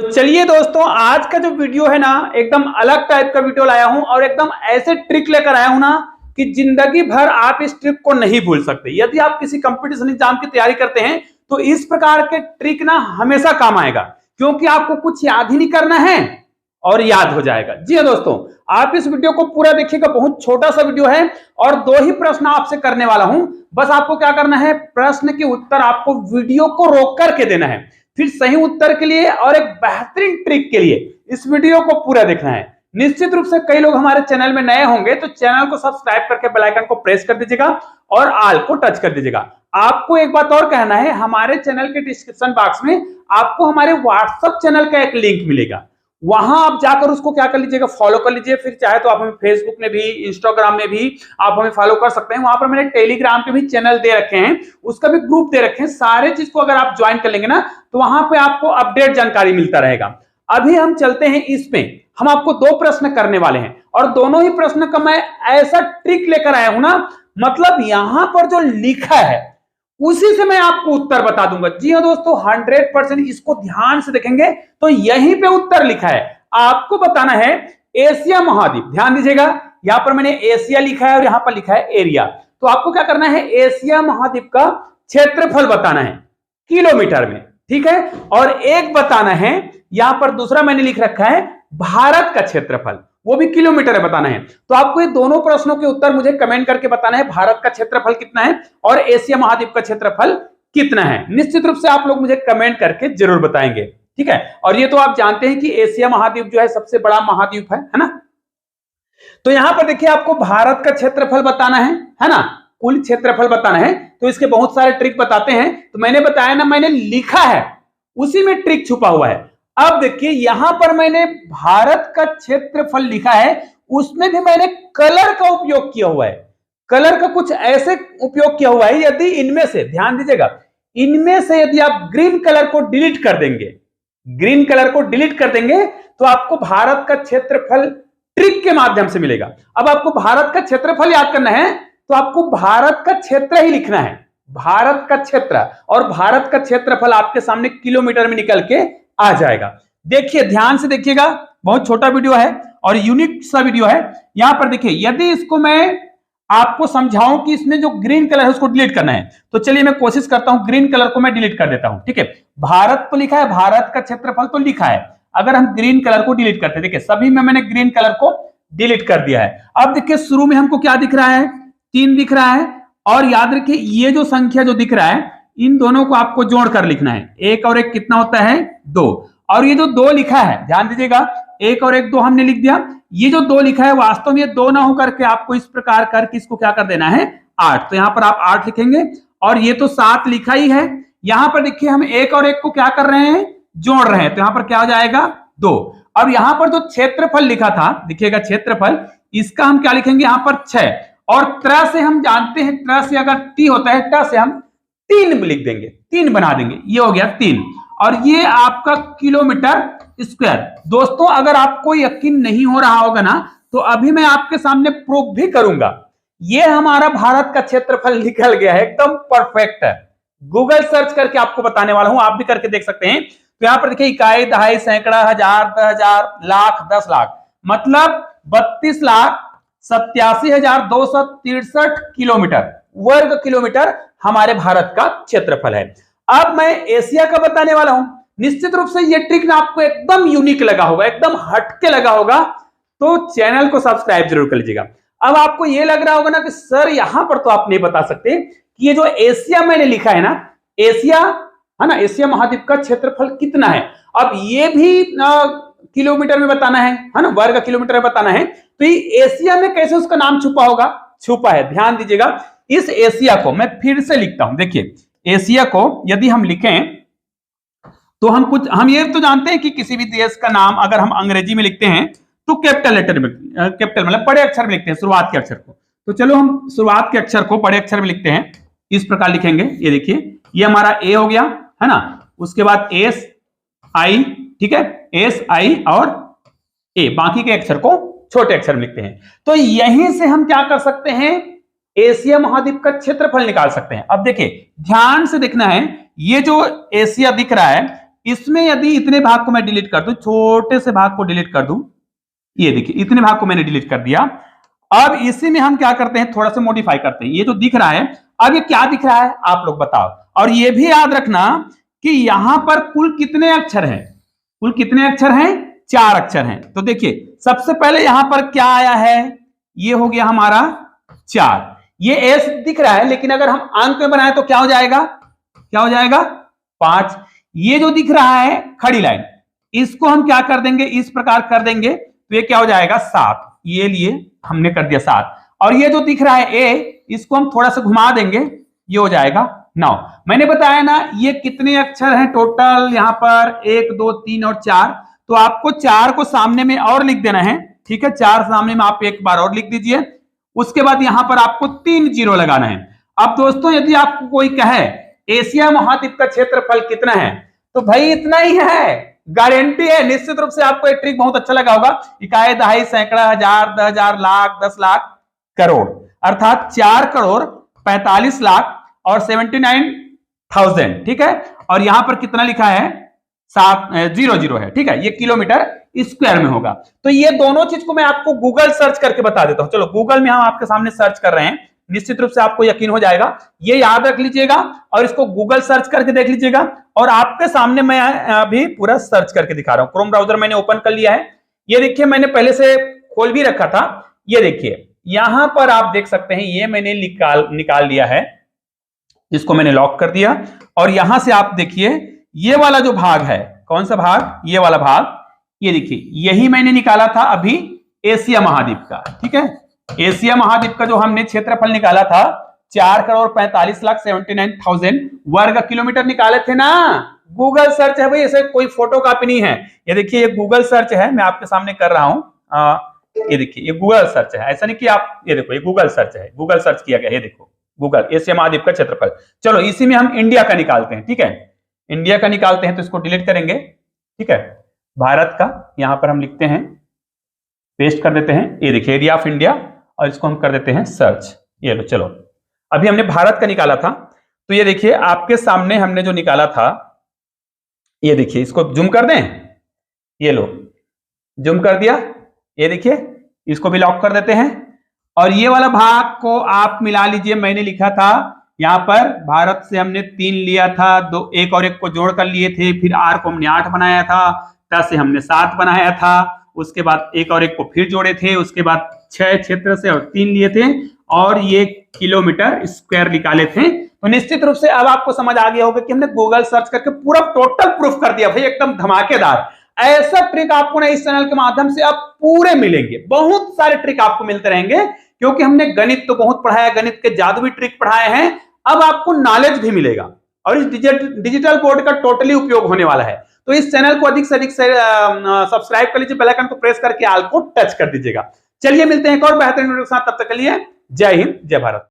तो चलिए दोस्तों, आज का जो वीडियो है ना, एकदम अलग टाइप का वीडियो लाया हूं और एकदम ऐसे ट्रिक लेकर आया हूं ना कि जिंदगी भर आप इस ट्रिक को नहीं भूल सकते। यदि आप किसी कंपटीशन एग्जाम की तैयारी करते हैं तो इस प्रकार के ट्रिक ना हमेशा काम आएगा, क्योंकि आपको कुछ याद ही नहीं करना है और याद हो जाएगा। जी हाँ दोस्तों, आप इस वीडियो को पूरा देखिएगा। बहुत छोटा सा वीडियो है और 2 ही प्रश्न आपसे करने वाला हूं। बस आपको क्या करना है, प्रश्न के उत्तर आपको वीडियो को रोक करके देना है। फिर सही उत्तर के लिए और एक बेहतरीन ट्रिक के लिए इस वीडियो को पूरा देखना है। निश्चित रूप से कई लोग हमारे चैनल में नए होंगे तो चैनल को सब्सक्राइब करके बेल आइकन को प्रेस कर दीजिएगा और ऑल को टच कर दीजिएगा। आपको एक बात और कहना है, हमारे चैनल के डिस्क्रिप्शन बॉक्स में आपको हमारे व्हाट्सएप चैनल का एक लिंक मिलेगा। वहां आप जाकर उसको क्या कर लीजिएगा, फॉलो कर लीजिए। फिर चाहे तो आप हमें फेसबुक में भी, इंस्टाग्राम में भी आप हमें फॉलो कर सकते हैं। वहां पर मैंने टेलीग्राम के भी चैनल दे रखे हैं, उसका भी ग्रुप दे रखे हैं। सारे चीज को अगर आप ज्वाइन कर लेंगे ना तो वहां पे आपको अपडेट जानकारी मिलता रहेगा। अभी हम चलते हैं इसमें। हम आपको 2 प्रश्न करने वाले हैं और दोनों ही प्रश्न का मैं ऐसा ट्रिक लेकर आया हूं ना, मतलब यहां पर जो लिखा है उसी से मैं आपको उत्तर बता दूंगा। जी हाँ दोस्तों, 100% इसको ध्यान से देखेंगे तो यहीं पे उत्तर लिखा है। आपको बताना है एशिया महाद्वीप। ध्यान दीजिएगा, यहां पर मैंने एशिया लिखा है और यहां पर लिखा है एरिया। तो आपको क्या करना है, एशिया महाद्वीप का क्षेत्रफल बताना है किलोमीटर में, ठीक है। और एक बताना है, यहां पर दूसरा मैंने लिख रखा है भारत का क्षेत्रफल, वो भी किलोमीटर में बताना है। तो आपको ये दोनों प्रश्नों के उत्तर मुझे कमेंट करके बताना है, भारत का क्षेत्रफल कितना है और एशिया महाद्वीप का क्षेत्रफल कितना है। निश्चित रूप से आप लोग मुझे कमेंट करके जरूर बताएंगे, ठीक है। और ये तो आप जानते हैं कि एशिया महाद्वीप जो है सबसे बड़ा महाद्वीप है ना। तो यहां पर देखिए, आपको भारत का क्षेत्रफल बताना है ना, कुल क्षेत्रफल बताना है। तो इसके बहुत सारे ट्रिक बताते हैं। तो मैंने बताया ना, मैंने लिखा है उसी में ट्रिक छुपा हुआ है। अब देखिए, यहां पर मैंने भारत का क्षेत्रफल लिखा है, उसमें भी मैंने कलर का उपयोग किया हुआ है। कलर का कुछ ऐसे उपयोग किया हुआ है, यदि इनमें से, ध्यान दीजिएगा, इनमें से यदि आप ग्रीन कलर को डिलीट कर देंगे, ग्रीन कलर को डिलीट कर देंगे तो आपको भारत का क्षेत्रफल ट्रिक के माध्यम से मिलेगा। अब आपको भारत का क्षेत्रफल याद करना है तो आपको भारत का क्षेत्र ही लिखना है, भारत का क्षेत्र। और भारत का क्षेत्रफल आपके सामने किलोमीटर में निकल के आ जाएगा। देखिए, ध्यान से देखिएगा, बहुत छोटा वीडियो है और यूनिक सा वीडियो है। यहां पर देखिए, यदि इसको मैं आपको समझाऊं कि इसमें जो ग्रीन कलर है उसको डिलीट करना है, तो चलिए मैं कोशिश करता हूं, ग्रीन कलर को मैं डिलीट कर देता हूं, ठीक है। भारत तो लिखा है, भारत का क्षेत्रफल तो लिखा है। अगर हम ग्रीन कलर को डिलीट करते हैं, देखिए सभी में मैंने ग्रीन कलर को डिलीट कर दिया है। अब देखिए, शुरू में हमको क्या दिख रहा है, 3 दिख रहा है। और याद रखिए, ये जो संख्या जो दिख रहा है, इन दोनों को आपको जोड़कर लिखना है। 1 और 1 कितना होता है, 2। और ये जो 2 लिखा है, ध्यान दीजिएगा, 1 और 1 2 हमने लिख दिया। ये जो 2 लिखा है, वास्तव में ये 2 ना होकर के आपको इस प्रकार करके इसको क्या कर देना है, 8। तो यहां पर आप 8 लिखेंगे। और ये तो 7 लिखा ही है। यहां पर देखिए, हम 1 और 1 को क्या कर रहे हैं, जोड़ रहे हैं। तो यहां पर क्या हो जाएगा, 2। अब यहां पर जो क्षेत्रफल लिखा था, देखिएगा क्षेत्रफल, इसका हम क्या लिखेंगे, यहां पर 6। और त्र से हम जानते हैं, त्र से अगर टी होता है, ट से हम 3 लिख देंगे, 3 बना देंगे, ये हो गया 3। और ये आपका किलोमीटर स्क्वायर। दोस्तों, अगर आपको यकीन नहीं हो रहा होगा ना, तो अभी मैं आपके सामने प्रूफ भी करूंगा। ये हमारा भारत का क्षेत्रफल निकल गया है, एकदम परफेक्ट है। गूगल सर्च करके आपको बताने वाला हूं, आप भी करके देख सकते हैं। तो यहां पर देखिए, इकाई, दहाई, सैकड़ा, हजार, 10,000, लाख, 10 लाख, मतलब 32,87,263 किलोमीटर, वर्ग किलोमीटर हमारे भारत का क्षेत्रफल है। अब मैं एशिया का बताने वाला हूं। निश्चित रूप से ये ट्रिक ना आपको एकदम यूनिक लगा होगा, एकदम हटके लगा होगा, तो चैनल को सब्सक्राइब जरूर कर लीजिएगा। अब आपको ये लग रहा होगा ना कि सर यहां पर तो आप नहीं बता सकते कि ये जो एशिया मैंने लिखा है ना, एशिया है ना, एशिया महाद्वीप का क्षेत्रफल कितना है। अब ये भी किलोमीटर में बताना है ना, वर्ग किलोमीटर में बताना है। तो ये एशिया में कैसे उसका नाम छुपा होगा, छुपा है। ध्यान दीजिएगा, इस एशिया को मैं फिर से लिखता हूं। देखिए, एशिया को यदि हम लिखें तो हम ये तो जानते हैं कि किसी भी देश का नाम अगर हम अंग्रेजी में लिखते हैं तो कैपिटल लेटर में, कैपिटल मतलब बड़े अक्षर में लिखते हैं, शुरुआत के अक्षर को। तो चलो हम शुरुआत के अक्षर को बड़े अक्षर में लिखते हैं, इस प्रकार लिखेंगे। ये देखिए, ये हमारा ए हो गया है ना, उसके बाद एस आई, ठीक है, एस आई और ए, बाकी के अक्षर को छोटे अक्षर में लिखते हैं। तो यहीं से हम क्या कर सकते हैं, एशिया महाद्वीप का क्षेत्रफल निकाल सकते हैं। अब देखिए, ध्यान से देखना है, ये जो एशिया दिख रहा है, इसमें यदि इतने भाग को मैं डिलीट कर दूं, छोटे से भाग को डिलीट कर दूं, ये देखिए इतने भाग को मैंने डिलीट कर दिया। अब इसी में हम क्या करते हैं, थोड़ा सा मॉडिफाई करते हैं। ये जो दिख रहा है, अब ये क्या दिख रहा है आप लोग बताओ। और ये भी याद रखना कि यहां पर कुल कितने अक्षर हैं, कुल कितने अक्षर हैं, 4 अक्षर हैं। तो देखिए सबसे पहले यहां पर क्या आया है, ये हो गया हमारा 4। ये एस दिख रहा है, लेकिन अगर हम अंक में बनाए तो क्या हो जाएगा, क्या हो जाएगा 5। ये जो दिख रहा है खड़ी लाइन, इसको हम क्या कर देंगे, इस प्रकार कर देंगे तो ये क्या हो जाएगा 7। ये लिए हमने कर दिया 7। और ये जो दिख रहा है ए, इसको हम थोड़ा सा घुमा देंगे, ये हो जाएगा 9। मैंने बताया ना ये कितने अक्षर हैं टोटल, यहां पर 1 2 3 और 4। तो आपको 4 को सामने में और लिख देना है, ठीक है। 4 सामने में आप एक बार और लिख दीजिए, उसके बाद यहां पर आपको 3 जीरो लगाना है। अब दोस्तों यदि आपको कोई कहे एशिया महाद्वीप का क्षेत्रफल कितना है, तो भाई इतना ही है, गारंटी है। निश्चित रूप से आपको एक ट्रिक बहुत अच्छा लगा होगा, इकाई, दहाई, सैकड़ा, हजार, 10,000, लाख, 10 लाख, करोड़, अर्थात 4 करोड़ 45 लाख और 79,000, ठीक है। और यहां पर कितना लिखा है, 700 है, ठीक है। ये किलोमीटर स्क्वायर में होगा। तो ये दोनों चीज को मैं आपको गूगल सर्च करके बता देता हूं। चलो गूगल में हम आपके सामने सर्च कर रहे हैं, निश्चित रूप से आपको यकीन हो जाएगा। ये याद रख लीजिएगा और इसको गूगल सर्च करके देख लीजिएगा। और आपके सामने मैं अभी पूरा सर्च करके दिखा रहा हूं। क्रोम ब्राउजर मैंने ओपन कर लिया है। ये देखिए मैंने पहले से खोल भी रखा था। ये देखिए यहां पर आप देख सकते हैं, ये मैंने निकाल लिया है, इसको मैंने लॉक कर दिया। और यहां से आप देखिए ये वाला जो भाग है, कौन सा भाग, ये वाला भाग, ये देखिए यही मैंने निकाला था अभी एशिया महाद्वीप का, ठीक है। एशिया महाद्वीप का जो हमने क्षेत्रफल निकाला था 4 करोड़ 45 लाख 79,000 वर्ग किलोमीटर निकाले थे ना। गूगल सर्च है भाई, ऐसे कोई फोटो कॉपी नहीं है। ये देखिए ये गूगल सर्च है, मैं आपके सामने कर रहा हूं। ये देखिए ये गूगल सर्च है, ऐसा नहीं कि आप, ये देखो ये गूगल सर्च है, गूगल सर्च किया गया, ये देखो गूगल एशिया महाद्वीप का क्षेत्रफल। चलो इसी में हम इंडिया का निकालते हैं, ठीक है। इंडिया का निकालते हैं तो इसको डिलीट करेंगे, ठीक है। भारत का यहां पर हम लिखते हैं, पेस्ट कर देते हैं, ये देखिए एरिया ऑफ इंडिया, और इसको हम कर देते हैं सर्च। ये लो, चलो अभी हमने भारत का निकाला था, तो ये देखिए आपके सामने हमने जो निकाला था, ये देखिए इसको जूम कर दें, ये लो जूम कर दिया। ये देखिए इसको भी लॉक कर देते हैं। और ये वाला भाग को आप मिला लीजिए, मैंने लिखा था यहां पर भारत से हमने 3 लिया था, 2 एक और एक को जोड़ कर लिए थे, फिर आर को हमने 8 बनाया था, 10 से हमने 7 बनाया था, उसके बाद एक और एक को फिर जोड़े थे, उसके बाद 6 क्षेत्र से और 3 लिए थे, और ये किलोमीटर स्क्वायर निकाले थे। तो निश्चित रूप से अब आपको समझ आ गया होगा कि हमने गूगल सर्च करके पूरा टोटल प्रूफ कर दिया भाई, एकदम धमाकेदार। ऐसा ट्रिक आपको ना इस चैनल के माध्यम से आप पूरे मिलेंगे, बहुत सारे ट्रिक आपको मिलते रहेंगे, क्योंकि हमने गणित तो बहुत पढ़ाया, गणित के जादुई ट्रिक पढ़ाए हैं। अब आपको नॉलेज भी मिलेगा और इस डिजिटल बोर्ड का टोटली उपयोग होने वाला है। तो इस चैनल को अधिक से अधिक सब्सक्राइब कर लीजिए, बेल आइकन को प्रेस करके ऑल को टच कर दीजिएगा। चलिए मिलते हैं एक और बेहतरीन वीडियो के साथ, तब तक के लिए जय हिंद, जय भारत।